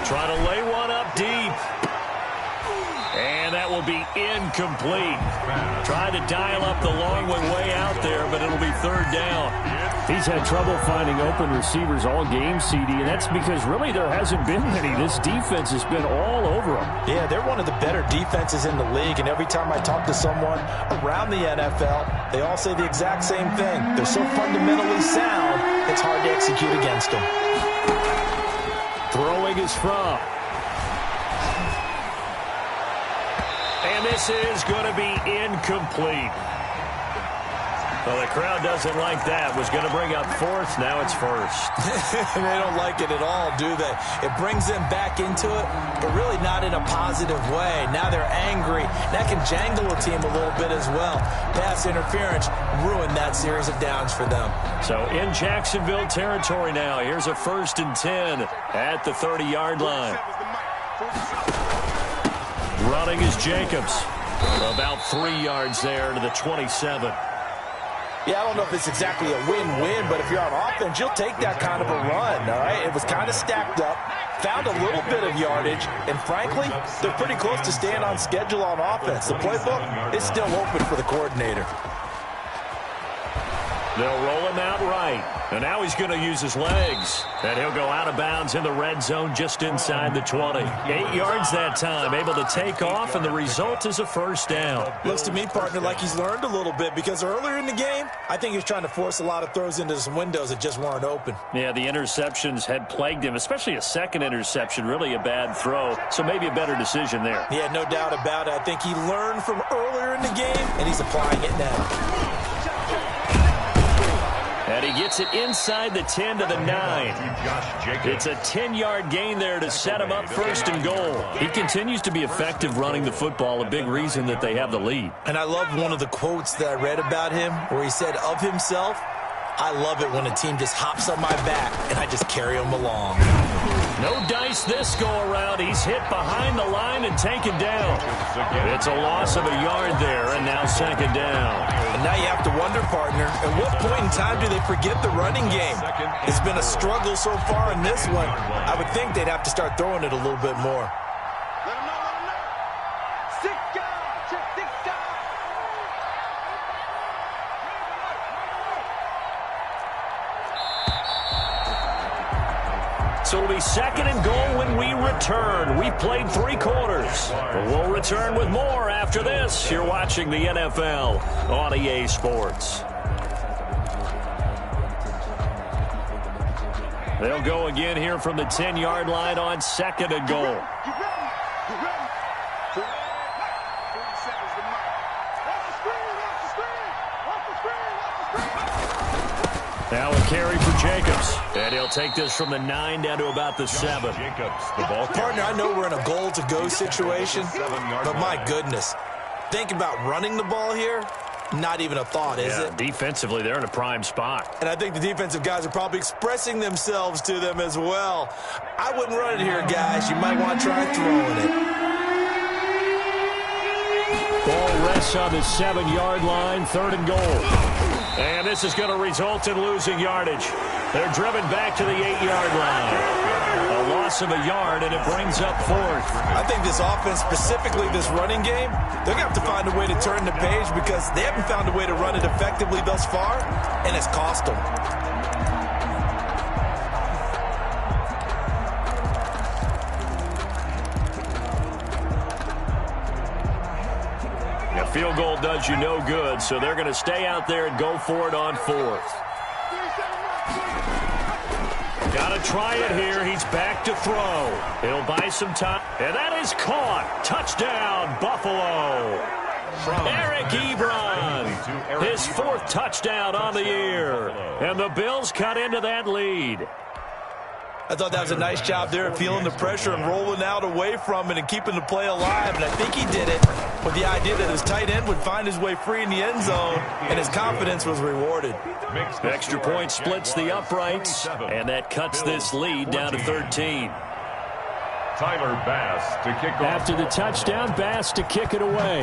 Try to lay one up deep. And that will be incomplete. Tried to dial up the long one way out there, but it'll be third down. He's had trouble finding open receivers all game, CD, and that's because really there hasn't been many. This defense has been all over them. Yeah, they're one of the better defenses in the league, and every time I talk to someone around the NFL, they all say the exact same thing. They're so fundamentally sound, it's hard to execute against them. Throwing is Fromm. And this is going to be incomplete. Well, the crowd doesn't like that. Was going to bring up fourth. Now it's first. They don't like it at all, do they? It brings them back into it, but really not in a positive way. Now they're angry. That can jangle a team a little bit as well. Pass interference ruined that series of downs for them. So in Jacksonville territory now. Here's a 1st and 10 at the 30-yard line. Running is Jacobs. About 3 yards there to the 27. Yeah, I don't know if it's exactly a win-win, but if you're on offense, you'll take that kind of a run, all right? It was kind of stacked up, found a little bit of yardage, and frankly, they're pretty close to staying on schedule on offense. The playbook is still open for the coordinator. They'll roll him out right. And now he's going to use his legs. And he'll go out of bounds in the red zone just inside the 20. 8 yards that time, able to take off, and the result is a first down. Looks to me, partner, like he's learned a little bit, because earlier in the game, I think he was trying to force a lot of throws into some windows that just weren't open. Yeah, the interceptions had plagued him, especially a second interception, really a bad throw. So maybe a better decision there. Yeah, no doubt about it. I think he learned from earlier in the game, and he's applying it now. And he gets it inside the 10 to the 9. It's a 10-yard gain there to set him up 1st and goal. He continues to be effective running the football, a big reason that they have the lead. And I love one of the quotes that I read about him where he said of himself, "I love it when a team just hops on my back and I just carry them along." No dice this go-around. He's hit behind the line and taken down. It's a loss of a yard there, and now 2nd down. And now you have to wonder, partner, at what point in time do they forget the running game? It's been a struggle so far in this one. I would think they'd have to start throwing it a little bit more. Let him know, let him know. 6 guys, check 6 guys. So it'll be 2nd and goal when we return. We've played 3 quarters. But we'll return with more after this. You're watching the NFL on EA Sports. They'll go again here from the 10-yard line on 2nd and goal. You ready? You ready? 40 seconds to mark. Off the screen, off the screen, off the screen, off the screen. Now a carry for Jacobs. And he'll take this from the 9 down to about the 7. Jacobs, the ball Partner, I know we're in a goal-to-go situation, but my goodness, think about running the ball here. Not even a thought, is it? Defensively, they're in a prime spot. And I think the defensive guys are probably expressing themselves to them as well. I wouldn't run it here, guys. You might want to try throwing it. Ball rests on the 7-yard line, 3rd and goal. And this is going to result in losing yardage. They're driven back to the 8-yard line. A loss of a yard, and it brings up 4th. I think this offense, specifically this running game, they're going to have to find a way to turn the page because they haven't found a way to run it effectively thus far, and it's cost them. A field goal does you no good, so they're going to stay out there and go for it on 4th. Got to try it here. He's back to throw. He'll buy some time. And that is caught. Touchdown, Buffalo. Eric Ebron. His 4th touchdown on the year. And the Bills cut into that lead. I thought that was a nice job there of feeling the pressure and rolling out away from it and keeping the play alive. And I think he did it with the idea that his tight end would find his way free in the end zone, and his confidence was rewarded. Extra point splits the uprights, and that cuts this lead down to 13. Tyler Bass to kick off. After the touchdown, Bass to kick it away.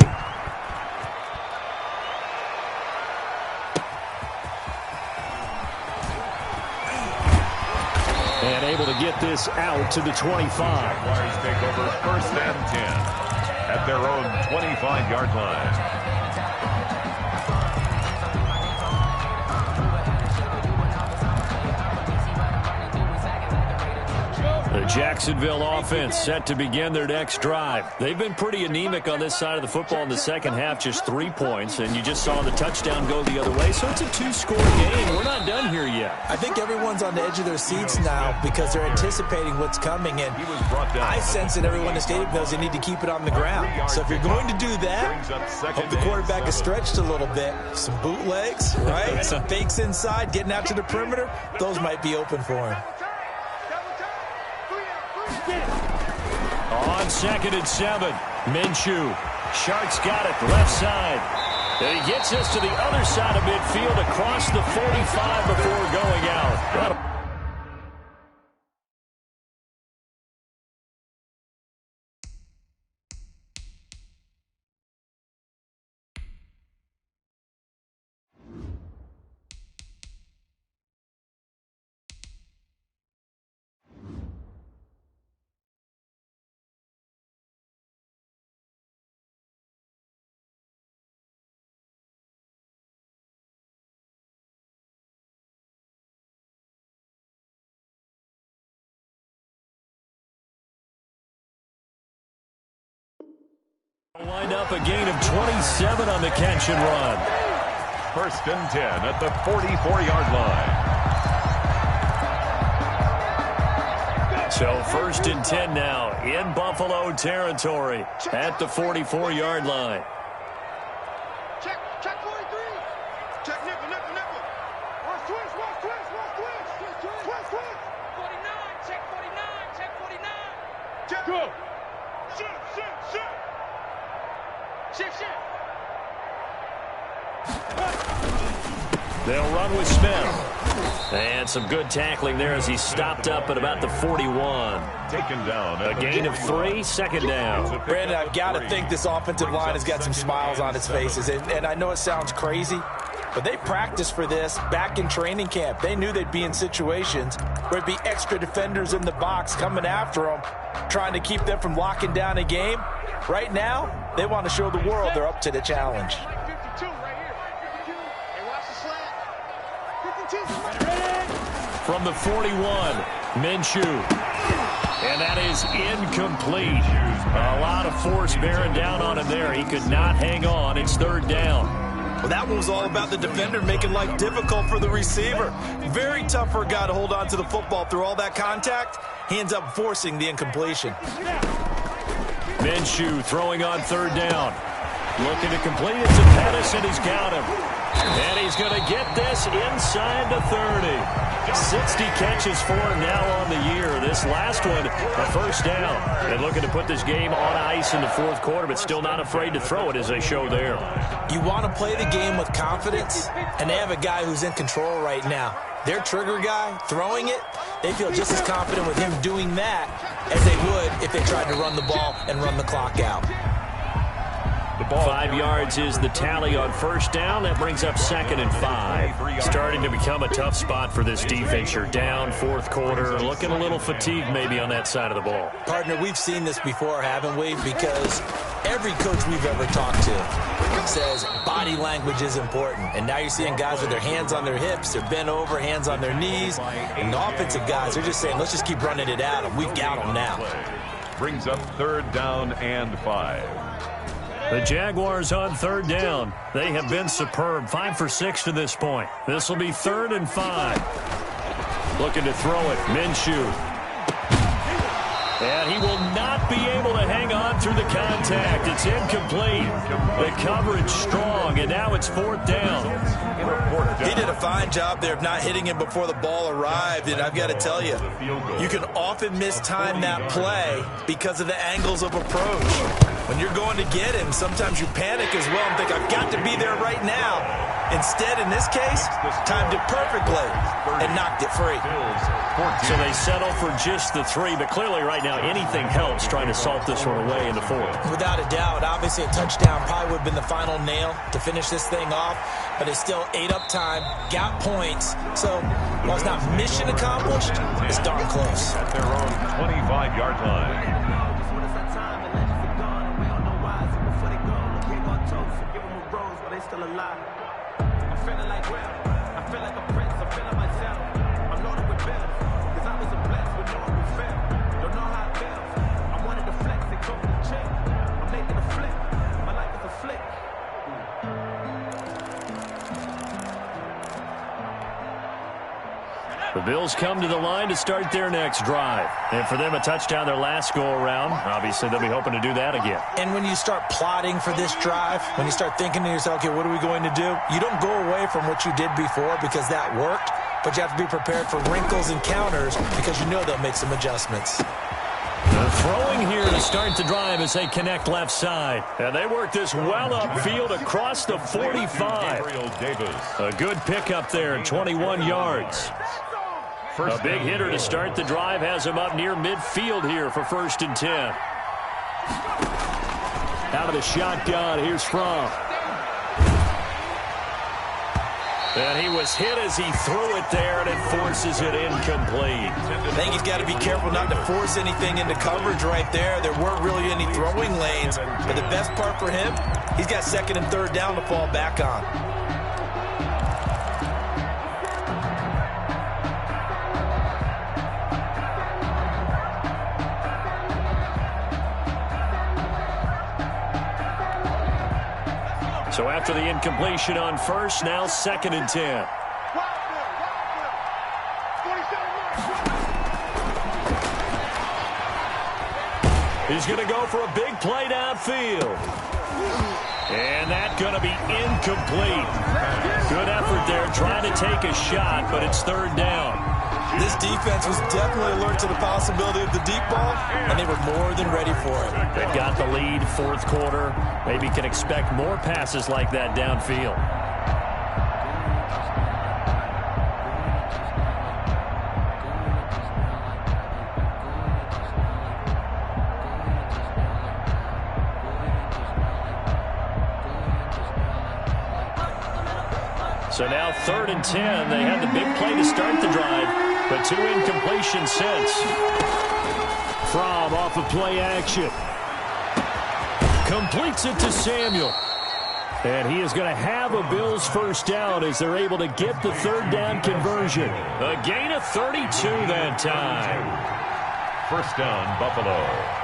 able to get this out to the 25. Jaguars take over 1st and 10 at their own 25-yard line. The Jacksonville offense set to begin their next drive. They've been pretty anemic on this side of the football in the second half, just 3 points, and you just saw the touchdown go the other way, so it's a 2-score game. We're not done here yet. I think everyone's on the edge of their seats now because they're anticipating what's coming, and I sense that everyone in the stadium knows they need to keep it on the ground. So if you're going to do that, hope the quarterback is stretched a little bit. Some bootlegs, right? Some fakes inside, getting out to the perimeter. Those might be open for him. On 2nd and 7, Minshew. Sharks got it, left side. And he gets us to the other side of midfield across the 45 before going out. Wind up a gain of 27 on the catch and run. 1st and 10 at the 44-yard line. So 1st and 10 now in Buffalo territory at the 44-yard line. Check 43. Check nickel. Watch twist. 49, check 49. Check. Go. Shift. They'll run with Smith. And some good tackling there as he stopped up at about the 41. Taken down. A gain of 3, 2nd down. Brandon, I've got to think this offensive line has got some smiles on its faces. And I know it sounds crazy, but they practiced for this back in training camp. They knew they'd be in situations where it'd be extra defenders in the box coming after them, trying to keep them from locking down a game. Right now, they want to show the world they're up to the challenge. 52 right here. 52. Hey, watch the slant. 52. From the 41, Minshew. And that is incomplete. A lot of force bearing down on him there. He could not hang on. It's 3rd down. Well, that one was all about the defender making life difficult for the receiver. Very tough for a guy to hold on to the football through all that contact. He ends up forcing the incompletion. Minshew throwing on 3rd down. Looking to complete it to Pettis, and he's got him. And he's going to get this inside the 30. 60 catches for him now on the year. This last one, a 1st down. And looking to put this game on ice in the 4th quarter, but still not afraid to throw it as they show there. You want to play the game with confidence, and they have a guy who's in control right now. Their trigger guy throwing it, they feel just as confident with him doing that as they would if they tried to run the ball and run the clock out. The ball 5 yards is the tally on 1st down. That brings up 2nd and 5. Starting to become a tough spot for this defense. You're down 4th quarter. Looking a little fatigued maybe on that side of the ball. Partner, we've seen this before, haven't we? Because every coach we've ever talked to says body language is important. And now you're seeing guys with their hands on their hips, they're bent over, hands on their knees. And the offensive guys, they're just saying, let's just keep running it at them. We've got them now. brings up 3rd down and 5. The Jaguars on 3rd down. They have been superb. 5 for 6 to this point. This will be 3rd and 5. Looking to throw it. Minshew. And he will not be able to hang on through the contact. It's incomplete. The coverage strong, and now it's 4th down. He did a fine job there of not hitting him before the ball arrived, and I've got to tell you, you can often mistime that play because of the angles of approach. When you're going to get him, sometimes you panic as well and think, I've got to be there right now. Instead, in this case, timed it perfectly and knocked it free. So they settle for just the 3, but clearly right now anything helps trying to salt this one away in the 4th. Without a doubt, obviously a touchdown probably would have been the final nail to finish this thing off, but they still ate up time, got points, so while it's not mission accomplished, it's darn close. At their own 25-yard line. The Bills come to the line to start their next drive. And for them, a touchdown their last go-around. Obviously, they'll be hoping to do that again. And when you start plotting for this drive, when you start thinking to yourself, okay, what are we going to do? You don't go away from what you did before because that worked, but you have to be prepared for wrinkles and counters because you know they'll make some adjustments. They're throwing here to start the drive as they connect left side. And they work this well upfield across the 45. A good pickup there, 21 yards. A big hitter to start the drive has him up near midfield here for 1st and 10. Out of the shotgun, here's Fromm. And he was hit as he threw it there, and it forces it incomplete. I think he's got to be careful not to force anything into coverage right there. There weren't really any throwing lanes, but the best part for him, he's got 2nd and 3rd down to fall back on. So after the incompletion on 1st, now 2nd and 10. He's going to go for a big play downfield. And that's going to be incomplete. Good effort there trying to take a shot, but it's 3rd down. This defense was definitely alert to the possibility of the deep ball, and they were more than ready for it. They've got the lead, 4th quarter. Maybe can expect more passes like that downfield. So now 3rd and 10. They had the big play to start the drive, but 2 incompletions since. Fromm off of play action. Completes it to Samuel. And he is going to have a Bills 1st down as they're able to get the 3rd down conversion. A gain of 32 that time. 1st down, Buffalo.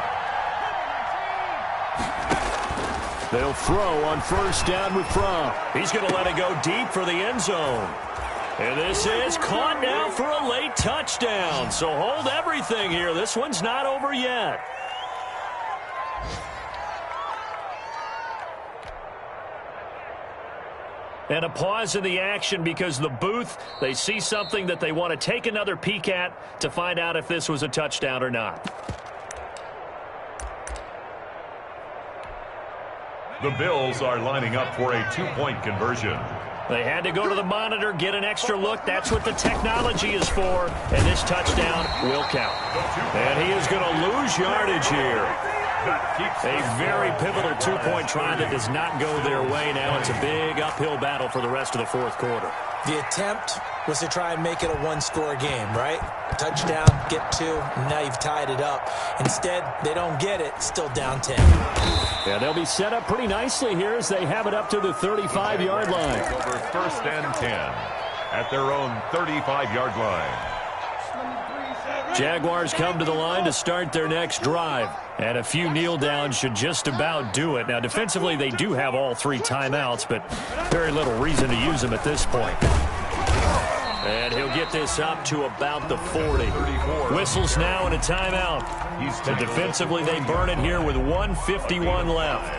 They'll throw on 1st down with Fromm. He's going to let it go deep for the end zone. And this is caught now for a late touchdown. So hold everything here. This one's not over yet. And a pause in the action because the booth, they see something that they want to take another peek at to find out if this was a touchdown or not. The Bills are lining up for a 2-point conversion. They had to go to the monitor, get an extra look. That's what the technology is for. And this touchdown will count. And he is going to lose yardage here. A very pivotal 2-point try that does not go their way. Now it's a big uphill battle for the rest of the 4th quarter. The attempt was to try and make it a 1-score game, right? Touchdown, get 2, and now you've tied it up. Instead, they don't get it, still down 10. Yeah, they'll be set up pretty nicely here as they have it up to the 35-yard line. Over 1st and 10 at their own 35-yard line. Jaguars come to the line to start their next drive. And a few kneel downs should just about do it. Now, defensively, they do have all 3 timeouts, but very little reason to use them at this point. And he'll get this up to about the 40. Whistles now and a timeout. And defensively, they burn it here with 1:51 left.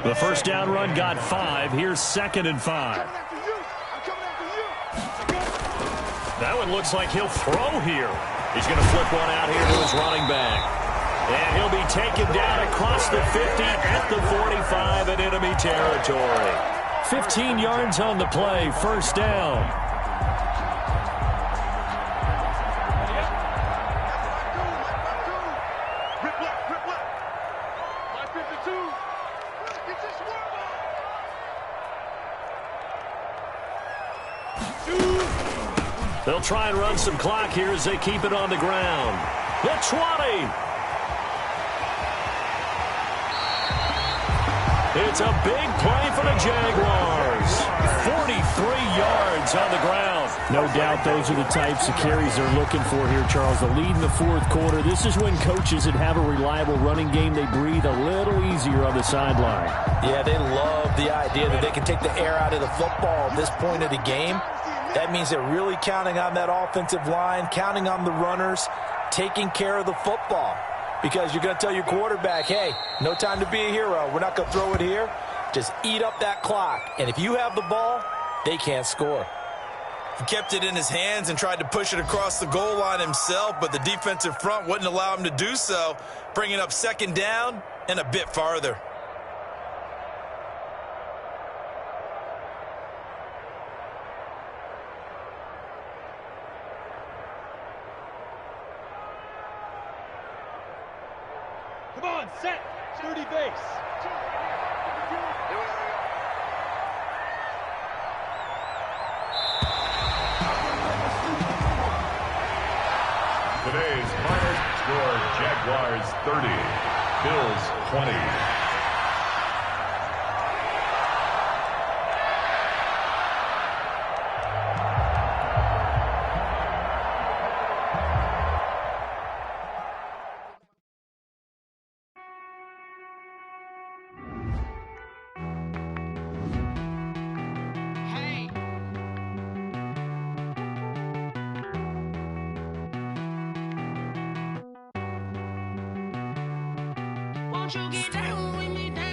The 1st down run got 5. Here's 2nd and 5. That one looks like he'll throw here. He's going to flip one out here to his running back. And he'll be taken down across the 50 at the 45 in enemy territory. 15 yards on the play, first down. They'll try and run some clock here as they keep it on the ground. The 20. It's a big play for the Jaguars. 43 yards on the ground. No doubt those are the types of carries they're looking for here, Charles. The lead in the fourth quarter. This is when coaches that have a reliable running game, they breathe a little easier on the sideline. Yeah, they love the idea that they can take the air out of the football at this point of the game. That means they're really counting on that offensive line, counting on the runners, taking care of the football. Because you're going to tell your quarterback, hey, no time to be a hero. We're not going to throw it here. Just eat up that clock. And if you have the ball, they can't score. He kept it in his hands and tried to push it across the goal line himself, but the defensive front wouldn't allow him to do so, bringing up second down and a bit farther. Come on, set. 30 base. Today's final score, Jaguars 30, Bills 20. Won't you get down with me, down?